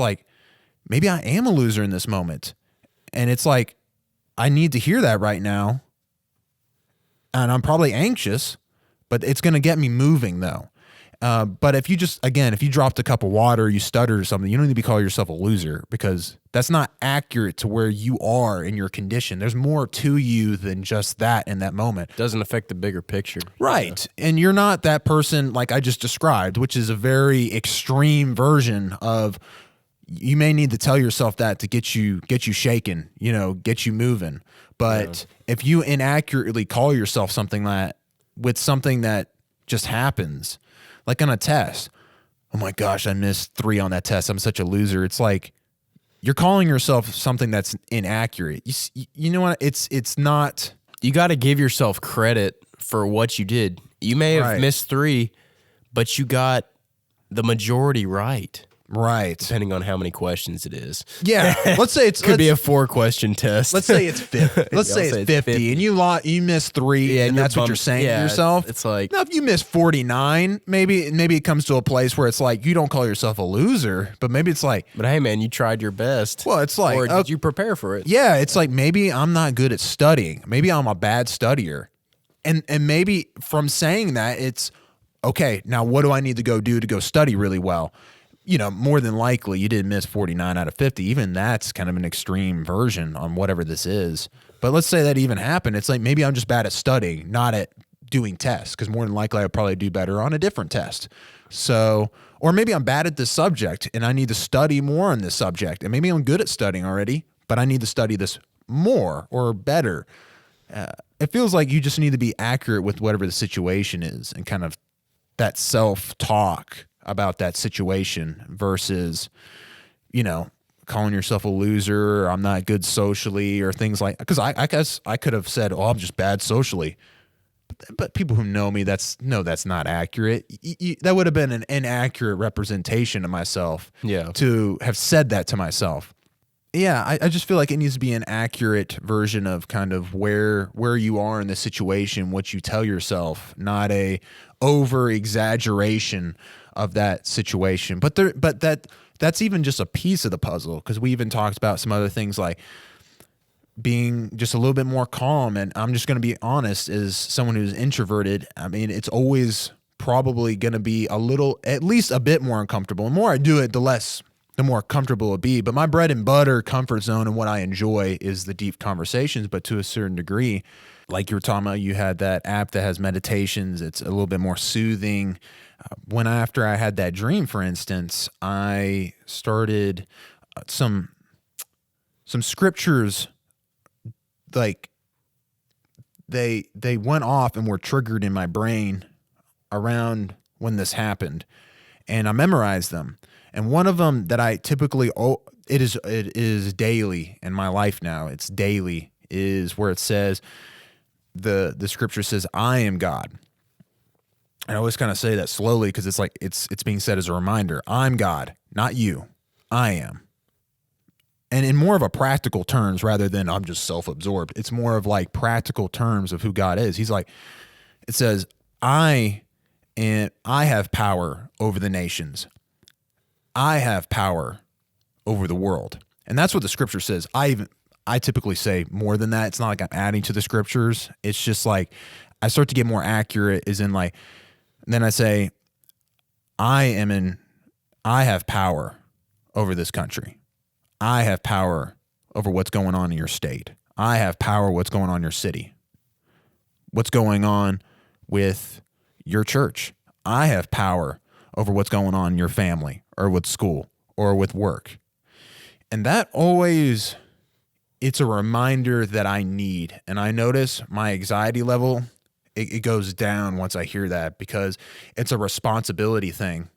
[SPEAKER 2] maybe I am a loser in this moment. And it's like, I need to hear that right now. And I'm probably anxious, but it's going to get me moving though. But if you dropped a cup of water, you stuttered or something, you don't need to call yourself a loser, because that's not accurate to where you are in your condition. There's more to you than just that in that moment.
[SPEAKER 3] Doesn't affect the bigger picture.
[SPEAKER 2] Right. Yeah. And you're not that person like I just described, which is a very extreme version of, you may need to tell yourself that to get you shaken, get you moving. But if you inaccurately call yourself something that just happens, like on a test, oh my gosh, I missed 3 on that test, I'm such a loser. It's like you're calling yourself something that's inaccurate. You know what? It's not.
[SPEAKER 3] You got to give yourself credit for what you did. You may have missed 3, but you got the majority right.
[SPEAKER 2] Right.
[SPEAKER 3] Depending on how many questions it is.
[SPEAKER 2] Yeah. Let's say
[SPEAKER 3] could be a 4-question test.
[SPEAKER 2] Let's say it's 50. Let's say it's 50 and you missed 3 and that's what you're saying to yourself.
[SPEAKER 3] It's like,
[SPEAKER 2] now if you miss 49, maybe it comes to a place where it's like you don't call yourself a loser, but maybe it's like,
[SPEAKER 3] but hey man, you tried your best.
[SPEAKER 2] Well, it's like,
[SPEAKER 3] or did you prepare for it?
[SPEAKER 2] Yeah, it's like maybe I'm not good at studying. Maybe I'm a bad studier. And maybe from saying that, it's okay, now what do I need to go do to go study really well? More than likely you didn't miss 49 out of 50. Even that's kind of an extreme version on whatever this is. But let's say that even happened. It's like maybe I'm just bad at studying, not at doing tests, because more than likely I'd probably do better on a different test. So, or maybe I'm bad at this subject and I need to study more on this subject. And maybe I'm good at studying already, but I need to study this more or better. It feels like you just need to be accurate with whatever the situation is and kind of that self-talk about that situation versus, calling yourself a loser or I'm not good socially or things like, because I guess I could have said, oh, I'm just bad socially. But people who know me, that's not accurate. That would have been an inaccurate representation of myself to have said that to myself. Yeah, I just feel like it needs to be an accurate version of kind of where you are in the situation, what you tell yourself, not a over exaggeration of that situation. But that's even just a piece of the puzzle, because we even talked about some other things like being just a little bit more calm. And I'm just going to be honest, as someone who's introverted, I mean, it's always probably going to be at least a bit more uncomfortable. The more I do it, the more comfortable it'll be. But my bread and butter comfort zone and what I enjoy is the deep conversations. But to a certain degree, like you were talking about, you had that app that has meditations. It's a little bit more soothing. After I had that dream, for instance, I started some scriptures, like they went off and were triggered in my brain around when this happened, and I memorized them. And one of them that I typically, it is daily in my life now. It's daily, is where it says, the scripture says, I am God. And I always kind of say that slowly because it's like it's being said as a reminder. I'm God, not you. I am. And in more of a practical terms rather than I'm just self-absorbed. It's more of like practical terms of who God is. He's like, it says, I have power over the nations. I have power over the world. And that's what the scripture says. I typically say more than that. It's not like I'm adding to the scriptures. It's just like I start to get more accurate, is in like, then I say, I have power over this country. I have power over what's going on in your state. I have power what's going on in your city. What's going on with your church. I have power over what's going on in your family or with school or with work. And that always, it's a reminder that I need. And I notice my anxiety level, it goes down once I hear that, because it's a responsibility thing.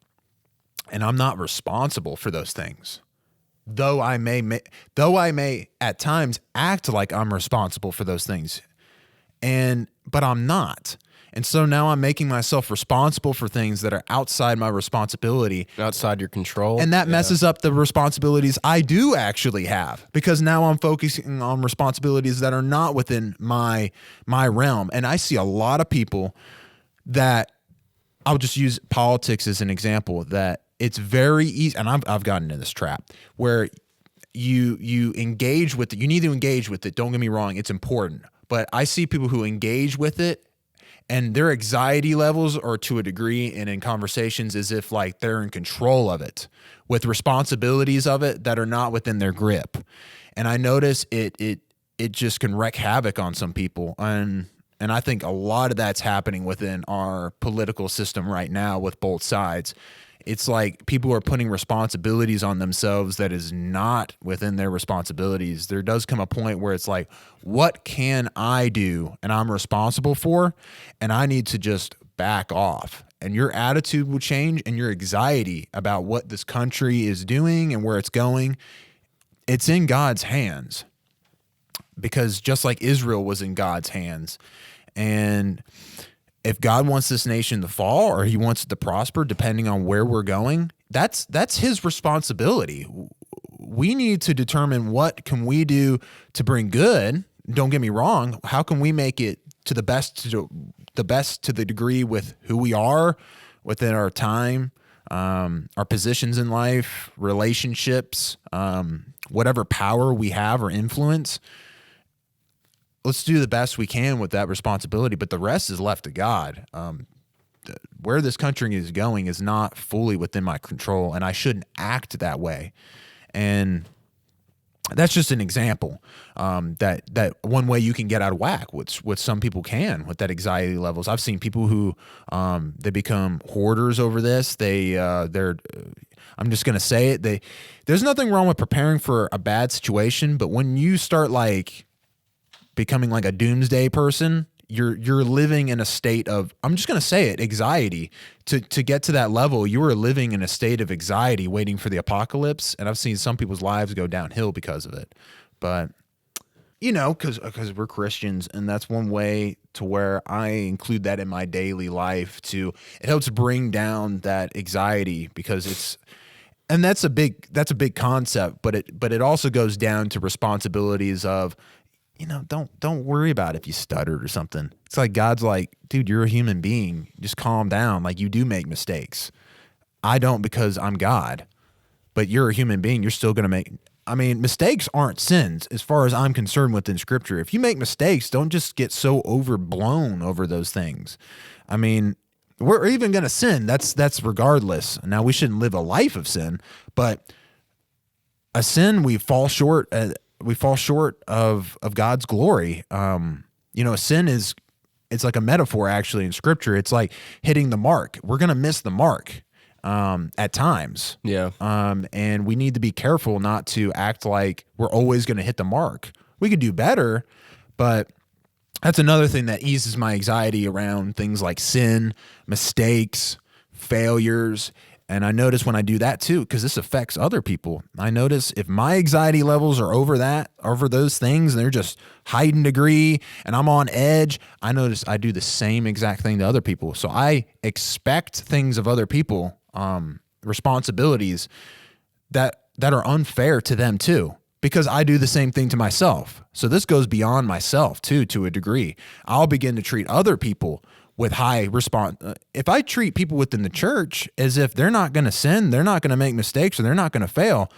[SPEAKER 2] And I'm not responsible for those things. Though I may at times act like I'm responsible for those things. But I'm not. And so now I'm making myself responsible for things that are outside my responsibility.
[SPEAKER 3] Outside your control.
[SPEAKER 2] And that messes up the responsibilities I do actually have, because now I'm focusing on responsibilities that are not within my realm. And I see a lot of people that, I'll just use politics as an example, that it's very easy, and I've gotten into this trap, where you engage with it. You need to engage with it. Don't get me wrong. It's important. But I see people who engage with it and their anxiety levels are to a degree and in conversations as if like they're in control of it with responsibilities of it that are not within their grip. And I notice it just can wreak havoc on some people. And I think a lot of that's happening within our political system right now with both sides. It's like people are putting responsibilities on themselves that is not within their responsibilities. There does come a point where it's like, what can I do and I'm responsible for? And I need to just back off. And your attitude will change and your anxiety about what this country is doing and where it's going. It's in God's hands, because just like Israel was in God's hands. And if God wants this nation to fall or he wants it to prosper, depending on where we're going, that's his responsibility. We need to determine what can we do to bring good. Don't get me wrong. How can we make it to the best to the degree with who we are within our time, our positions in life, relationships, whatever power we have or influence. Let's do the best we can with that responsibility, but the rest is left to God. Where this country is going is not fully within my control, and I shouldn't act that way. And that's just an example that one way you can get out of whack, what some people can with that anxiety levels. I've seen people who they become hoarders over this. They're I'm just gonna say it. There's nothing wrong with preparing for a bad situation, but when you start like becoming like a doomsday person, you're living in a state of, I'm just going to say it, anxiety. To get to that level, you are living in a state of anxiety waiting for the apocalypse. And I've seen some people's lives go downhill because of it. But, you know, because we're Christians, and that's one way to where I include that in my daily life it helps bring down that anxiety, because and that's a big concept, but it also goes down to responsibilities of, you know, don't worry about if you stuttered or something. It's like God's like, dude, you're a human being. Just calm down. Like, you do make mistakes. I don't, because I'm God. But you're a human being. You're still going to make... I mean, mistakes aren't sins as far as I'm concerned within Scripture. If you make mistakes, don't just get so overblown over those things. I mean, we're even going to sin. That's regardless. Now, we shouldn't live a life of sin. But a sin, we fall short... we fall short of God's glory. You know, sin it's like a metaphor actually in Scripture. It's like hitting the mark. We're going to miss the mark at times.
[SPEAKER 3] Yeah.
[SPEAKER 2] And we need to be careful not to act like we're always going to hit the mark. We could do better, but that's another thing that eases my anxiety around things like sin, mistakes, failures. And I notice when I do that too, because this affects other people. I notice if my anxiety levels are over those things, and they're just heightened degree, and I'm on edge, I notice I do the same exact thing to other people. So I expect things of other people, responsibilities that are unfair to them too, because I do the same thing to myself. So this goes beyond myself too, to a degree. I'll begin to treat other people with high response. If I treat people within the church as if they're not going to sin, they're not going to make mistakes, or they're not going to fail,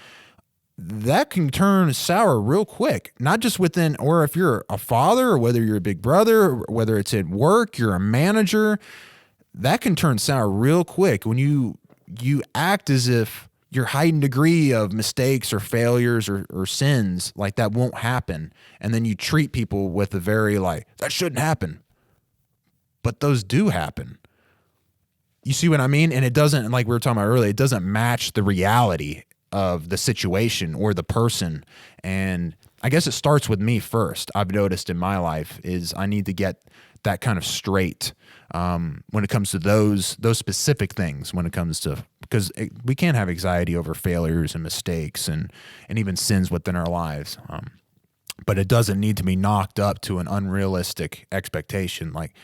[SPEAKER 2] that can turn sour real quick. Not just within, or if you're a father, or whether you're a big brother, or whether it's at work, you're a manager, that can turn sour real quick when you act as if your heightened degree of mistakes or failures or sins, like that won't happen. And then you treat people with a very like, that shouldn't happen. But those do happen. You see what I mean? And it doesn't, like we were talking about earlier, it doesn't match the reality of the situation or the person. And I guess it starts with me first. I've noticed in my life is I need to get that kind of straight when it comes to those specific things, when it comes to, because we can't have anxiety over failures and mistakes and even sins within our lives. But it doesn't need to be knocked up to an unrealistic expectation. Like,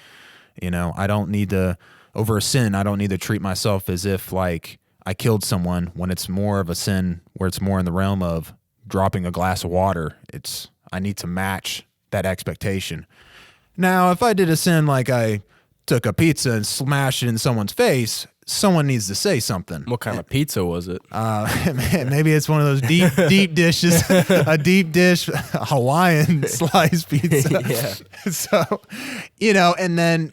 [SPEAKER 2] you know, I don't need to, over a sin, I don't need to treat myself as if like I killed someone, when it's more of a sin where it's more in the realm of dropping a glass of water. I need to match that expectation. Now, if I did a sin like I took a pizza and smashed it in someone's face, someone needs to say something.
[SPEAKER 3] What kind of pizza was it?
[SPEAKER 2] Maybe it's one of those deep dishes, a deep dish Hawaiian slice pizza.
[SPEAKER 3] Yeah.
[SPEAKER 2] So, and then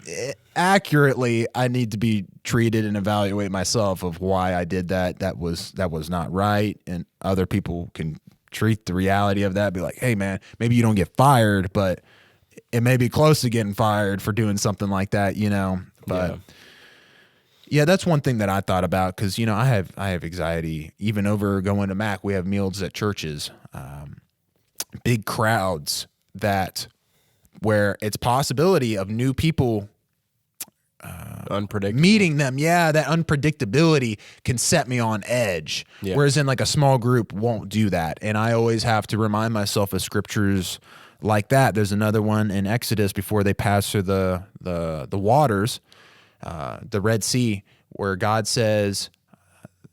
[SPEAKER 2] accurately, I need to be treated and evaluate myself of why I did that. That was not right. And other people can treat the reality of that, be like, hey man, maybe you don't get fired, but it may be close to getting fired for doing something like that, but yeah, that's one thing that I thought about. Cause I have anxiety even over going to Mac. We have meals at churches, big crowds where it's possibility of new people
[SPEAKER 3] Unpredictable.
[SPEAKER 2] meeting them. Yeah, that unpredictability can set me on edge.
[SPEAKER 3] Yeah.
[SPEAKER 2] Whereas in like a small group won't do that. And I always have to remind myself of scriptures like that. There's another one in Exodus before they pass through the waters, the Red Sea, where God says,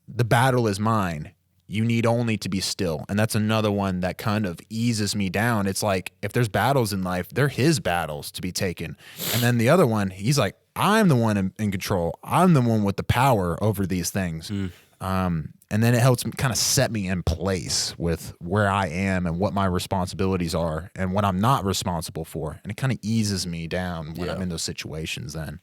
[SPEAKER 2] the battle is mine. You need only to be still. And that's another one that kind of eases me down. It's like, if there's battles in life, they're his battles to be taken. And then the other one, he's like, I'm the one in control. I'm the one with the power over these things. And then it helps me kind of set me in place with where I am and what my responsibilities are and what I'm not responsible for. And it kind of eases me down when I'm in those situations then.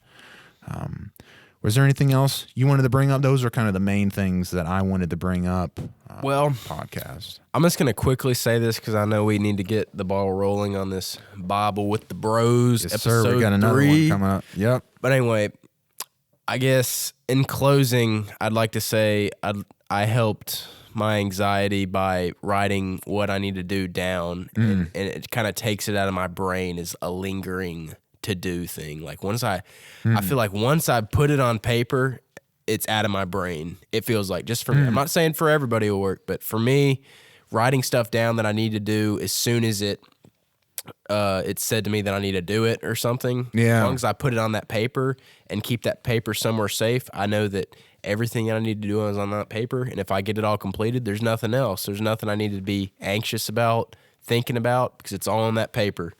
[SPEAKER 2] Was there anything else you wanted to bring up? Those are kind of the main things that I wanted to bring up. Podcast.
[SPEAKER 3] I'm just going to quickly say this because I know we need to get the ball rolling on this Bible with the Bros
[SPEAKER 2] Yes,
[SPEAKER 3] episode
[SPEAKER 2] sir. We got another
[SPEAKER 3] 3.
[SPEAKER 2] one coming up. Yep.
[SPEAKER 3] But anyway, I guess in closing, I'd like to say I helped my anxiety by writing what I need to do down, and it kind of takes it out of my brain as a lingering to-do thing. Like I feel like once I put it on paper, it's out of my brain. It feels like, just for me. I'm not saying for everybody will work, but for me, writing stuff down that I need to do as soon as it's said to me that I need to do it or something.
[SPEAKER 2] Yeah.
[SPEAKER 3] As long as I put it on that paper and keep that paper somewhere safe, I know that everything that I need to do is on that paper. And if I get it all completed, there's nothing else. There's nothing I need to be anxious about, thinking about, because it's all on that paper.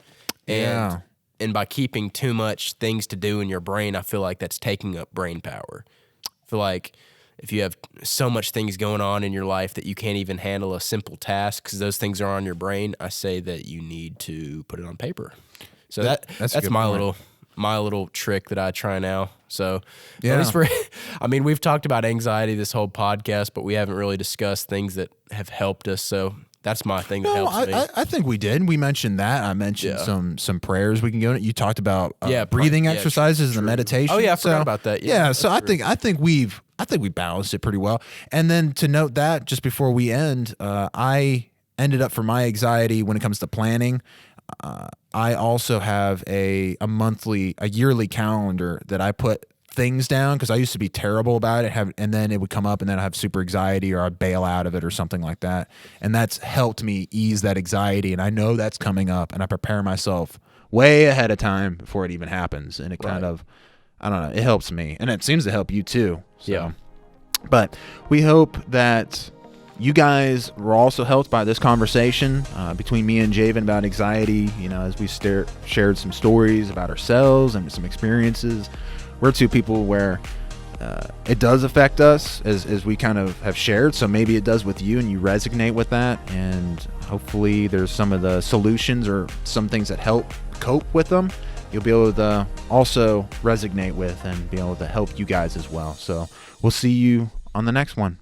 [SPEAKER 3] And by keeping too much things to do in your brain, I feel like that's taking up brain power. I feel like if you have so much things going on in your life that you can't even handle a simple task because those things are on your brain, I say that you need to put it on paper. So that's my little trick that I try now. So at least we've talked about anxiety this whole podcast, but we haven't really discussed things that have helped us. So that's my thing that helps me.
[SPEAKER 2] I think we did. We mentioned that. I mentioned some prayers we can go to. You talked about breathing exercises and meditation.
[SPEAKER 3] Oh yeah, I forgot about that.
[SPEAKER 2] Yeah, so I think we balanced it pretty well. And then to note that just before we end, I ended up, for my anxiety when it comes to planning, I also have a yearly calendar that I put things down because I used to be terrible about it, and then it would come up and then I have super anxiety or I'd bail out of it or something like that. And that's helped me ease that anxiety, and I know that's coming up and I prepare myself way ahead of time before it even happens. And it kind of, I don't know, it helps me, and it seems to help you too. So.
[SPEAKER 3] Yeah.
[SPEAKER 2] But we hope that you guys were also helped by this conversation between me and Javan about anxiety, as we shared some stories about ourselves and some experiences. We're two people where it does affect us, as we kind of have shared. So maybe it does with you and you resonate with that. And hopefully there's some of the solutions or some things that help cope with them you'll be able to also resonate with and be able to help you guys as well. So we'll see you on the next one.